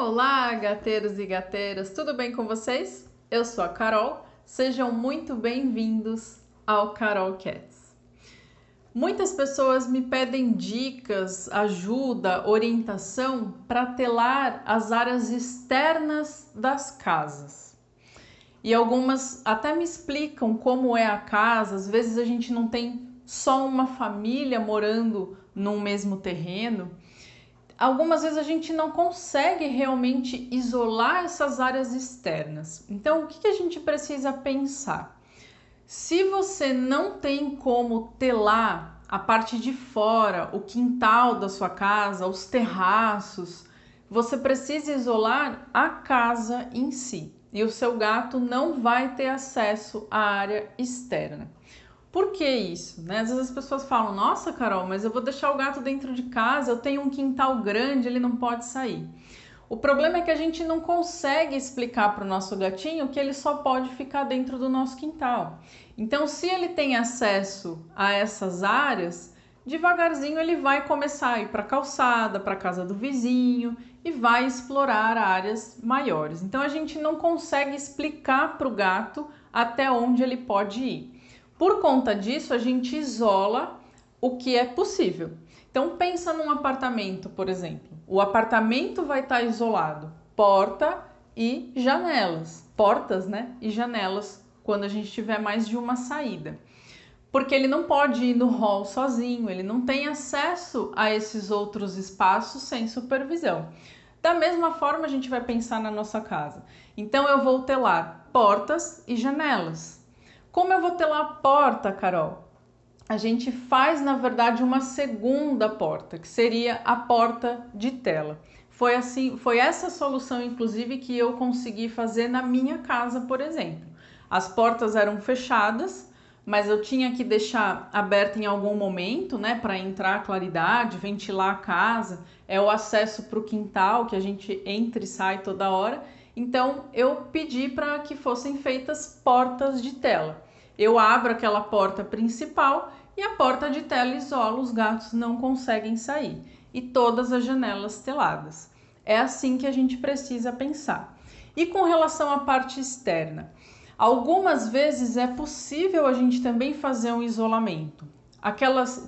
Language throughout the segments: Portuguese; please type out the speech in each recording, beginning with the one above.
Olá, gateiros e gateiras, tudo bem com vocês? Eu sou a Carol, sejam muito bem-vindos ao Carol Cats. Muitas pessoas me pedem dicas, ajuda, orientação para telar as áreas externas das casas. E algumas até me explicam como é a casa, às vezes a gente não tem só uma família morando num mesmo terreno. Algumas vezes a gente não consegue realmente isolar essas áreas externas. Então, o que a gente precisa pensar? Se você não tem como telar a parte de fora, o quintal da sua casa, os terraços, você precisa isolar a casa em si. E o seu gato não vai ter acesso à área externa. Por que isso? Às vezes as pessoas falam, nossa Carol, mas eu vou deixar o gato dentro de casa, eu tenho um quintal grande, ele não pode sair. O problema é que a gente não consegue explicar para o nosso gatinho que ele só pode ficar dentro do nosso quintal. Então, se ele tem acesso a essas áreas, devagarzinho ele vai começar a ir para a calçada, para a casa do vizinho e vai explorar áreas maiores. Então, a gente não consegue explicar para o gato até onde ele pode ir. Por conta disso, a gente isola o que é possível. Então, pensa num apartamento, por exemplo. O apartamento vai estar isolado, porta e janelas. Portas, e janelas quando a gente tiver mais de uma saída. Porque ele não pode ir no hall sozinho, ele não tem acesso a esses outros espaços sem supervisão. Da mesma forma, a gente vai pensar na nossa casa. Então, eu vou telar portas e janelas. Como eu vou telar a porta, Carol? A gente faz, na verdade, uma segunda porta, que seria a porta de tela. Foi essa solução, inclusive, que eu consegui fazer na minha casa, por exemplo. As portas eram fechadas, mas eu tinha que deixar aberta em algum momento, para entrar claridade, ventilar a casa. É o acesso para o quintal, que a gente entra e sai toda hora. Então, eu pedi para que fossem feitas portas de tela. Eu abro aquela porta principal e a porta de tela isola, os gatos não conseguem sair. E todas as janelas teladas. É assim que a gente precisa pensar. E com relação à parte externa? Algumas vezes é possível a gente também fazer um isolamento.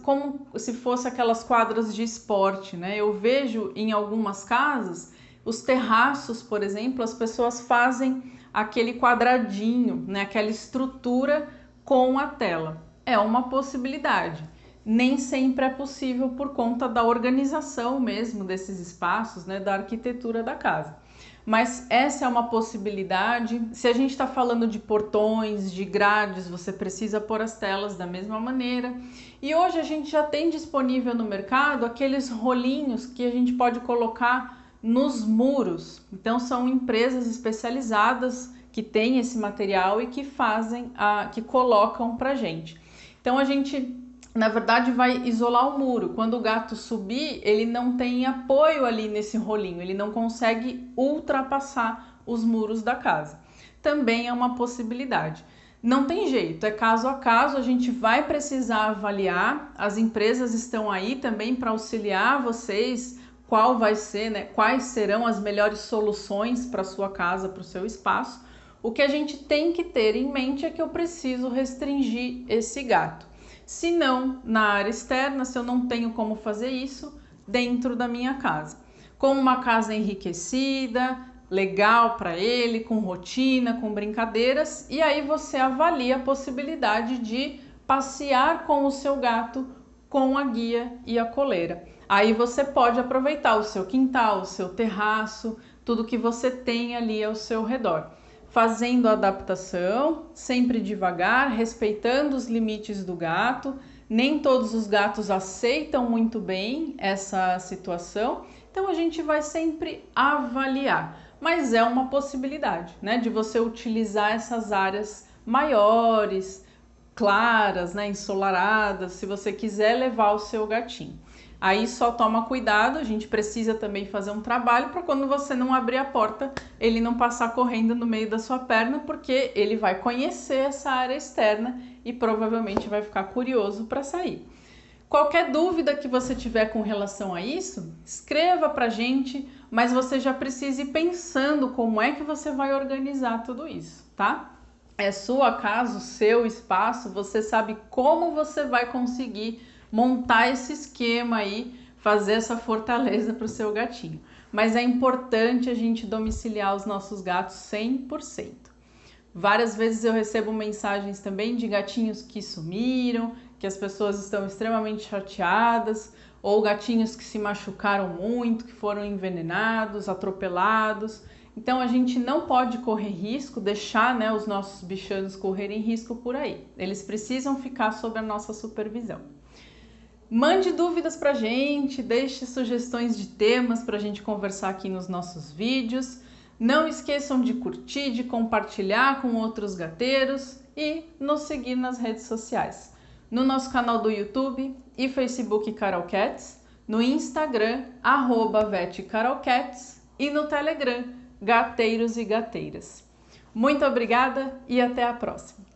Como se fosse aquelas quadras de esporte, Eu vejo em algumas casas, os terraços, por exemplo, as pessoas fazem aquele quadradinho, aquela estrutura com a tela. É uma possibilidade. Nem sempre é possível por conta da organização mesmo desses espaços, da arquitetura da casa. Mas essa é uma possibilidade. Se a gente está falando de portões, de grades, você precisa pôr as telas da mesma maneira. E hoje a gente já tem disponível no mercado aqueles rolinhos que a gente pode colocar nos muros. Então são empresas especializadas que têm esse material e que que colocam pra gente. Então a gente, na verdade, vai isolar o muro. Quando o gato subir, ele não tem apoio ali nesse rolinho, ele não consegue ultrapassar os muros da casa. Também é uma possibilidade. Não tem jeito, é caso a caso, a gente vai precisar avaliar. As empresas estão aí também para auxiliar vocês. Qual vai ser, quais serão as melhores soluções para a sua casa, para o seu espaço. O que a gente tem que ter em mente é que eu preciso restringir esse gato. Se não, na área externa, se eu não tenho como fazer isso, dentro da minha casa. Com uma casa enriquecida, legal para ele, com rotina, com brincadeiras, e aí você avalia a possibilidade de passear com o seu gato com a guia e a coleira. Aí você pode aproveitar o seu quintal, o seu terraço, tudo que você tem ali ao seu redor. Fazendo a adaptação, sempre devagar, respeitando os limites do gato. Nem todos os gatos aceitam muito bem essa situação, então a gente vai sempre avaliar. Mas é uma possibilidade, de você utilizar essas áreas maiores, claras, ensolaradas, se você quiser levar o seu gatinho. Aí só toma cuidado, a gente precisa também fazer um trabalho para quando você não abrir a porta, ele não passar correndo no meio da sua perna, porque ele vai conhecer essa área externa e provavelmente vai ficar curioso para sair. Qualquer dúvida que você tiver com relação a isso, escreva para a gente mas você já precisa ir pensando como é que você vai organizar tudo isso, tá? É sua casa, seu espaço, você sabe como você vai conseguir montar esse esquema aí, fazer essa fortaleza para o seu gatinho. Mas é importante a gente domiciliar os nossos gatos 100%. Várias vezes eu recebo mensagens também de gatinhos que sumiram, que as pessoas estão extremamente chateadas, ou gatinhos que se machucaram muito, que foram envenenados, atropelados. Então a gente não pode correr risco, deixar, né, os nossos bichanos correrem risco por aí. Eles precisam ficar sob a nossa supervisão. Mande dúvidas pra gente, deixe sugestões de temas pra gente conversar aqui nos nossos vídeos. Não esqueçam de curtir, de compartilhar com outros gateiros e nos seguir nas redes sociais. No nosso canal do YouTube e Facebook Carol Cats, no Instagram, @vetcarolcats e no Telegram, Gateiros e Gateiras. Muito obrigada e até a próxima!